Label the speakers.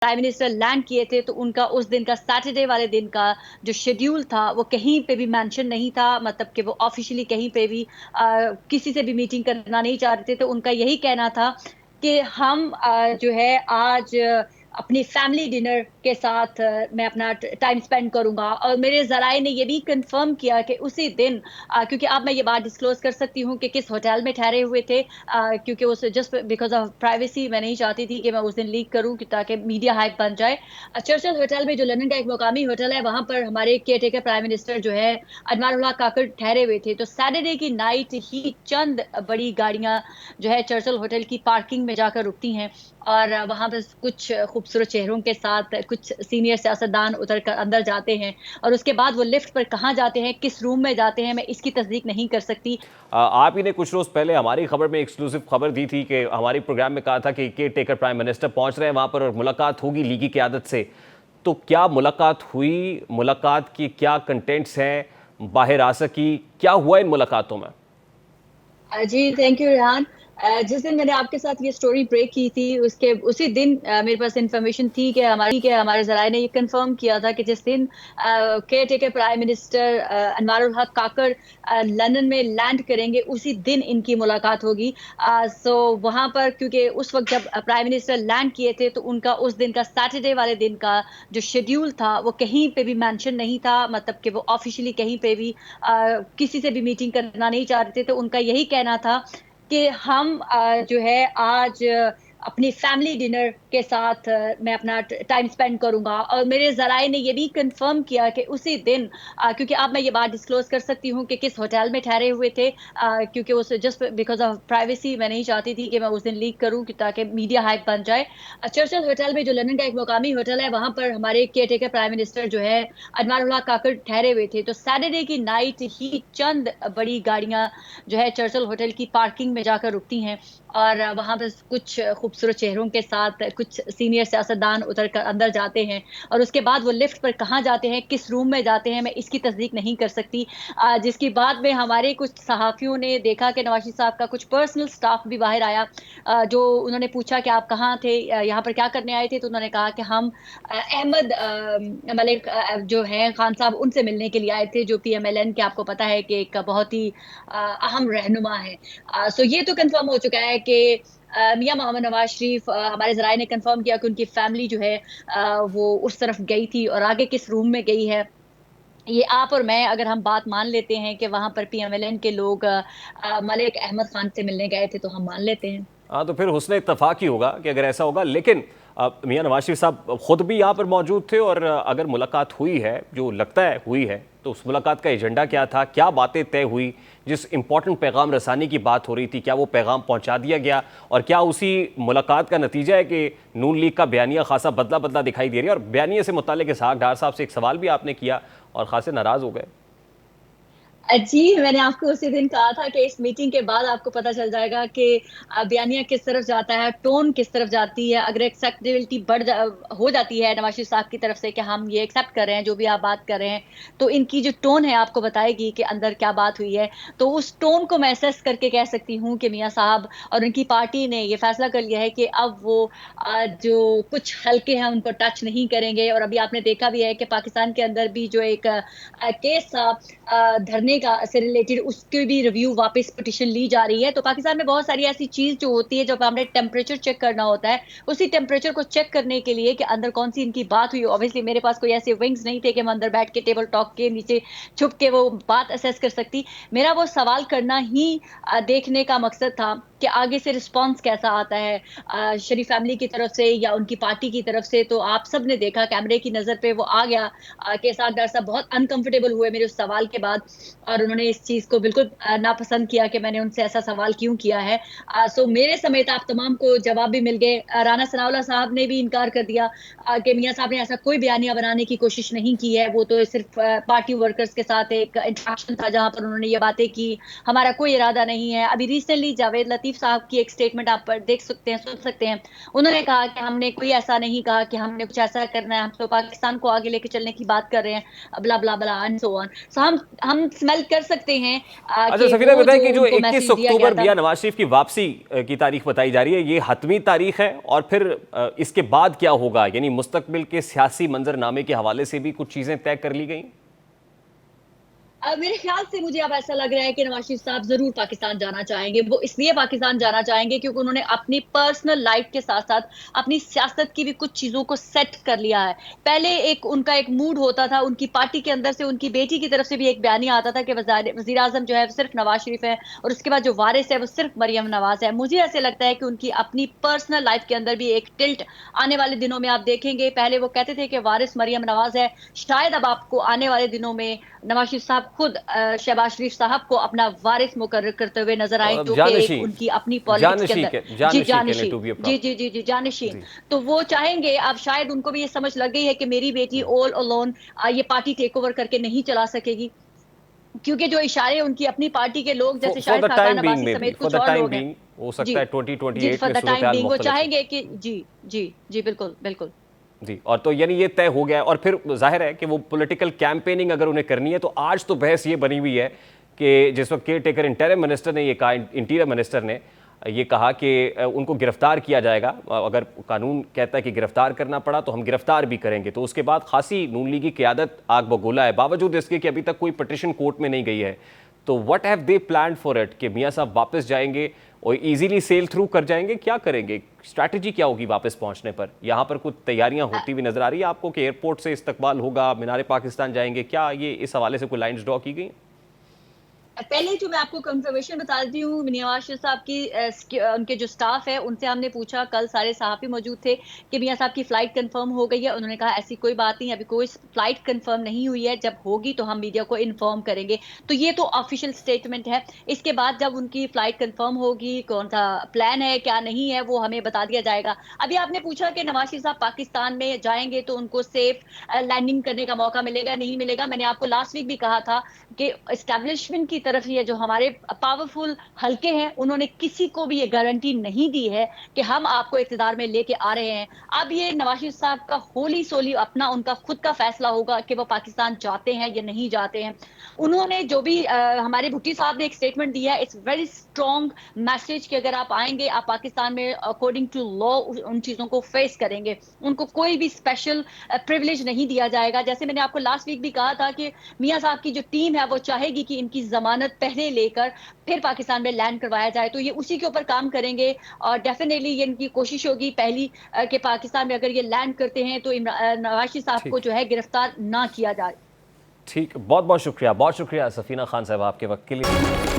Speaker 1: Prime minister land किए थे तो उनका उस दिन का सैटरडे वाले दिन का जो शेड्यूल था वो कहीं पे भी मेंशन नहीं था, मतलब कि वो ऑफिशियली कहीं पे भी किसी से भी मीटिंग करना नहीं चाह रहे थे। तो उनका यही कहना था कि हम जो है आज अपनी फैमिली डिनर के साथ मैं अपना टाइम स्पेंड करूंगा। और मेरे ज़राए ने ये भी कंफर्म किया कि उसी दिन क्योंकि अब मैं ये बात डिस्क्लोज कर सकती हूँ कि किस होटल में ठहरे हुए थे, क्योंकि उस जस्ट बिकॉज ऑफ प्राइवेसी मैं नहीं चाहती थी कि मैं उस दिन लीक करूं ताकि मीडिया हाइप बन जाए। चर्चिल होटल में जो लंदन का एक मुकामी होटल है वहां पर हमारे केयर टेकर प्राइम मिनिस्टर जो है अनवारुल्लाह काकड़ ठहरे हुए थे। तो सैटरडे की नाइट ही चंद बड़ी गाड़ियां जो है चर्चिल होटल की पार्किंग में जाकर रुकती हैं और वहां पर कुछ खूबसूरत चेहरों के साथ कुछ सीनियर सियासतदान उतर कर अंदर जाते हैं और उसके बाद वो लिफ्ट पर कहाँ जाते हैं, किस रूम में जाते हैं, मैं इसकी तस्दीक नहीं कर सकती।
Speaker 2: आप ही ने कुछ रोज पहले हमारी खबर में एक्सक्लूसिव खबर दी थी कि हमारी प्रोग्राम में कहा था कि केयर टेकर प्राइम मिनिस्टर पहुंच रहे हैं वहां पर और मुलाकात होगी लीगी क़यादत से। तो क्या मुलाकात हुई? मुलाकात की क्या कंटेंट्स हैं बाहर आ सकी? क्या हुआ इन मुलाकातों में?
Speaker 1: जी, थैंक यू रेहान। जिस दिन मैंने आपके साथ ये स्टोरी ब्रेक की थी उसके उसी दिन मेरे पास इन्फॉर्मेशन थी कि हमारे ज़राए ने ये कंफर्म किया था कि जिस दिन care taker prime minister Anwarul हक काकड़ लंदन में लैंड करेंगे उसी दिन इनकी मुलाकात होगी। सो वहाँ पर क्योंकि उस वक्त जब प्राइम मिनिस्टर लैंड किए थे तो उनका उस दिन का सैटरडे वाले दिन का जो शेड्यूल था वो कहीं पे भी मेंशन नहीं था, मतलब कि वो ऑफिशियली कहीं पे भी किसी से भी मीटिंग करना नहीं चाह रहे थे। तो उनका यही कहना था कि हम जो है आज अपनी फैमिली डिनर के साथ मैं अपना टाइम स्पेंड करूंगा। और मेरे ज़राए ने ये भी कंफर्म किया कि उसी दिन क्योंकि अब मैं ये बात डिस्क्लोज कर सकती हूँ कि किस होटल में ठहरे हुए थे, क्योंकि उस जस्ट बिकॉज ऑफ प्राइवेसी मैं नहीं चाहती थी कि मैं उस दिन लीक करूं ताकि मीडिया हाइप बन जाए। चर्चिल होटल में जो लंदन का एक मुकामी होटल है वहां पर हमारे केयर टेकर प्राइम मिनिस्टर जो है अनवारुल्लाह काकड़ ठहरे हुए थे। तो सैटरडे की नाइट ही चंद बड़ी गाड़ियां जो है चर्चिल होटल की पार्किंग में जाकर रुकती हैं और वहां पर कुछ खूबसूरत चेहरों के साथ कुछ सीनियर सियासतदान उतर कर अंदर जाते हैं और उसके बाद वो लिफ्ट पर कहाँ जाते हैं, किस रूम में जाते हैं, मैं इसकी तस्दीक नहीं कर सकती। जिसकी बाद में हमारे कुछ सहाफ़ियों ने देखा कि नवाज शरीफ साहब का कुछ पर्सनल स्टाफ भी बाहर आया। जो उन्होंने पूछा कि आप कहाँ थे, यहाँ पर क्या करने आए थे, तो उन्होंने कहा कि हम अहमद मलिक जो हैं खान साहब उनसे मिलने के लिए आए थे, जो PMLN के आपको पता है कि एक बहुत ही अहम रहनुमा है। सो ये तो कंफर्म हो चुका है कि मियां मोहम्मद नवाज शरीफ, हमारे ज़राए ने कंफर्म किया कि उनकी फैमिली जो है वो उस तरफ गई थी और आगे किस रूम में गई है ये आप और मैं अगर हम बात मान लेते हैं कि वहां पर PMLN के लोग मलिक अहमद खान से मिलने गए थे तो हम मान लेते हैं।
Speaker 2: हाँ, तो फिर हुस्न इत्तफाक ही होगा कि अगर ऐसा होगा। लेकिन मियां नवाज शरीफ साहब खुद भी यहाँ पर मौजूद थे और अगर मुलाकात हुई है, जो लगता है हुई है, तो उस मुलाकात का एजेंडा क्या था? क्या बातें तय हुई? जिस इंपॉर्टेंट पैगाम रसानी की बात हो रही थी, क्या वो पैगाम पहुंचा दिया गया? और क्या उसी मुलाकात का नतीजा है कि नून लीग का बयानिया खासा बदला बदला दिखाई दे रही है? और बयानिया से मुतालिक इसहाक डार साहब से एक सवाल भी आपने किया और खासे नाराज हो गए।
Speaker 1: जी, मैंने आपको उसी दिन कहा था कि इस मीटिंग के बाद आपको पता चल जाएगा कि बयानिया किस तरफ जाता है, टोन किस तरफ जाती है। अगर एक्सेप्टेबिलिटी हो जाती है नवाज शरीफ साहब की तरफ से कि हम ये एक्सेप्ट कर रहे हैं जो भी आप बात कर रहे हैं, तो इनकी जो टोन है आपको बताएगी कि अंदर क्या बात हुई है। तो उस टोन को मैं असेस करके कह सकती हूँ कि मियाँ साहब और उनकी पार्टी ने ये फैसला कर लिया है कि अब वो जो कुछ हल्के हैं उनको टच नहीं करेंगे। और अभी आपने देखा भी है कि पाकिस्तान के अंदर भी जो एक केस था धरने का से रिलेटेड, उसकी भी रिव्यू वापस पिटिशन ली जा रही है। तो पाकिस्तान में बहुत सारी ऐसी चीज जो होती है जब हमने टेम्परेचर चेक करना होता है, उसी टेम्परेचर को चेक करने के लिए कि अंदर कौन सी इनकी बात हुई। ऑब्वियसली मेरे पास कोई ऐसे विंग्स नहीं थे कि मैं अंदर बैठ के टेबल टॉक के नीचे छुप के वो बात असेस कर सकती। मेरा वो सवाल करना ही देखने का मकसद था कि आगे से रिस्पॉन्स कैसा आता है शरीफ फैमिली की तरफ से या उनकी पार्टी की तरफ से। तो आप सब ने देखा कैमरे की नजर पे वो आ गया कि इसहाक डार साहब बहुत अनकंफर्टेबल हुए मेरे उस सवाल के बाद और उन्होंने इस चीज को बिल्कुल नापसंद किया कि मैंने उनसे ऐसा सवाल क्यों किया है। सो मेरे समेत आप तमाम को जवाब भी मिल गए। राना सनाउल्लाह साहब ने भी इनकार कर दिया कि मियां साहब ने ऐसा कोई बयानिया बनाने की कोशिश नहीं की है, वो तो सिर्फ पार्टी वर्कर्स के साथ एक इंटरेक्शन था जहां पर उन्होंने ये बातें की, हमारा कोई इरादा नहीं है। अभी रिसेंटली जावेद लतीफ साहब की एक स्टेटमेंट आप पर देख सकते हैं, सुन सकते हैं। उन्होंने कहा कि हमने कोई ऐसा नहीं कहा कि हमने कुछ ऐसा करना है, हम तो पाकिस्तान को आगे लेके चलने की बात कर रहे हैं, ब्ला ब्ला ब्ला एंड सो ऑन। सो हम स्मेल कर सकते हैं
Speaker 2: अच्छा
Speaker 1: कि
Speaker 2: सफीना
Speaker 1: वो
Speaker 2: बताएं
Speaker 1: जो
Speaker 2: कि जो
Speaker 1: उनको
Speaker 2: 21
Speaker 1: मैसेज दिया गया
Speaker 2: अक्टूबर
Speaker 1: था।
Speaker 2: मियां नवाज शरीफ की वापसी की तारीख बताई जा रही है, ये हतमी तारीख है और फिर इसके बाद क्या होगा, यानी मुस्तकबिल के सियासी मंजरनामे के हवाले से भी कुछ चीजें तय कर ली गई?
Speaker 1: मेरे ख्याल से मुझे अब ऐसा लग रहा है कि नवाज शरीफ साहब ज़रूर पाकिस्तान जाना चाहेंगे। वो इसलिए पाकिस्तान जाना चाहेंगे क्योंकि उन्होंने अपनी पर्सनल लाइफ़ के साथ-साथ अपनी सियासत की भी कुछ चीज़ों को सेट कर लिया है। पहले उनका एक मूड होता था, उनकी पार्टी के अंदर से उनकी बेटी की तरफ से भी एक बयानिया आता था कि वज़ीर-ए-आज़म जो है सिर्फ़ नवाज शरीफ है और उसके बाद जो वारिस है वो सिर्फ़ मरियम नवाज़ है। मुझे ऐसे लगता है कि उनकी अपनी पर्सनल लाइफ़ के अंदर भी एक टिल्ट आने वाले दिनों में आप देखेंगे। पहले वो कहते थे कि वारिस मरियम नवाज़ है, शायद अब आपको आने वाले दिनों में नवाज शरीफ साहब खुद शहबाज शरीफ साहब को अपना वारिस मुकर्रर करते हुए नजर आए, जो कि एक
Speaker 2: जानशी
Speaker 1: उनकी अपनी पॉलिटिक्स के अंदर जी
Speaker 2: जानशी कहने
Speaker 1: जानशीन
Speaker 2: टू बी
Speaker 1: जी जी जी जी जानशीन।
Speaker 2: जी।
Speaker 1: तो वो चाहेंगे, अब शायद उनको भी ये समझ लग गई है कि मेरी बेटी ऑल अलोन ये पार्टी टेक ओवर करके नहीं चला सकेगी, क्योंकि जो इशारे उनकी अपनी पार्टी के लोग जैसे
Speaker 2: for
Speaker 1: Shahid
Speaker 2: the
Speaker 1: Khaqan
Speaker 2: time being
Speaker 1: Abbasi
Speaker 2: may be,
Speaker 1: समेत
Speaker 2: फॉर
Speaker 1: कुछ
Speaker 2: द
Speaker 1: और
Speaker 2: टाइम
Speaker 1: लोग हैं।
Speaker 2: बीइंग हो
Speaker 1: जी
Speaker 2: सकता है
Speaker 1: जी
Speaker 2: 2028
Speaker 1: फॉर
Speaker 2: में
Speaker 1: the
Speaker 2: Surat
Speaker 1: time
Speaker 2: hall
Speaker 1: being वो
Speaker 2: मुख्तलिफ हो।
Speaker 1: चाहेंगे कि जी जी जी बिल्कुल बिल्कुल।
Speaker 2: जी, और तो यानी ये तय हो गया है और फिर जाहिर है कि वो पॉलिटिकल कैंपेनिंग अगर उन्हें करनी है तो आज तो बहस ये बनी हुई है कि जिस वक्त केयर टेकर इंटरिम मिनिस्टर ने ये कहा, इंटीरियर मिनिस्टर ने ये कहा कि उनको गिरफ्तार किया जाएगा, अगर कानून कहता है कि गिरफ्तार करना पड़ा तो हम गिरफ्तार भी करेंगे। तो उसके बाद खासी नून लीग की क़यादत आग बगोला है, बावजूद इसके कि अभी तक कोई पटिशन कोर्ट में नहीं गई है। तो what have they planned for it कि मियां साहब वापस जाएंगे और इजीली सेल थ्रू कर जाएंगे, क्या करेंगे, स्ट्रैटेजी क्या होगी वापस पहुंचने पर? यहाँ पर कुछ तैयारियां होती हुई नजर आ रही है आपको कि एयरपोर्ट से इस्तकबाल होगा, मीनार पाकिस्तान जाएंगे, क्या ये इस हवाले से कोई लाइन्स ड्रॉ की गई?
Speaker 1: पहले जो मैं आपको कंफर्मेशन बता देती हूँ, मियां वाशिर साहब की उनके जो स्टाफ है उनसे हमने पूछा, कल सारे सहाफ़ी मौजूद थे, कि मियां साहब की फ़्लाइट कंफर्म हो गई है? उन्होंने कहा ऐसी कोई बात नहीं, अभी कोई फ़्लाइट कंफर्म नहीं हुई है, जब होगी तो हम मीडिया को इन्फॉर्म करेंगे। तो ये तो ऑफिशियल स्टेटमेंट है। इसके बाद जब उनकी फ़्लाइट कंफर्म होगी, कौन-सा प्लान है, क्या नहीं है, वो हमें बता दिया जाएगा। अभी आपने पूछा कि नवाज शरीफ साहब पाकिस्तान में जाएँगे तो उनको सेफ लैंडिंग करने का मौका मिलेगा, नहीं मिलेगा? मैंने आपको लास्ट वीक भी कहा था कि एस्टेब्लिशमेंट की तरफ ये जो हमारे पावरफुल हलके हैं, उन्होंने किसी को भी ये गारंटी नहीं दी है कि हम आपको इक़्तिदार में लेके आ रहे हैं। अब ये नवाज शरीफ साहब का होली सोली अपना उनका खुद का फैसला होगा कि वो पाकिस्तान जाते हैं या नहीं जाते हैं। उन्होंने जो भी हमारे भुट्टी साहब ने एक स्टेटमेंट दिया है, इट्स वेरी स्ट्रांग मैसेज कि अगर आप आएँगे, आप पाकिस्तान में अकॉर्डिंग टू लॉ उन चीज़ों को फेस करेंगे। उनको कोई भी स्पेशल प्रिविलेज नहीं दिया जाएगा। जैसे मैंने आपको लास्ट वीक भी कहा था कि मियां साहब की जो टीम है वो चाहेगी कि इनकी जमानत पहले लेकर फिर पाकिस्तान में लैंड करवाया जाए, तो ये उसी के ऊपर काम करेंगे और डेफिनेटली ये इनकी कोशिश होगी पहली कि पाकिस्तान में अगर ये लैंड करते हैं तो नवाज शरीफ साहब को
Speaker 2: ठीक,
Speaker 1: जो है गिरफ्तार ना किया जाए।
Speaker 2: ठीक, बहुत बहुत शुक्रिया सफीना खान साहब आपके वक्त के लिए।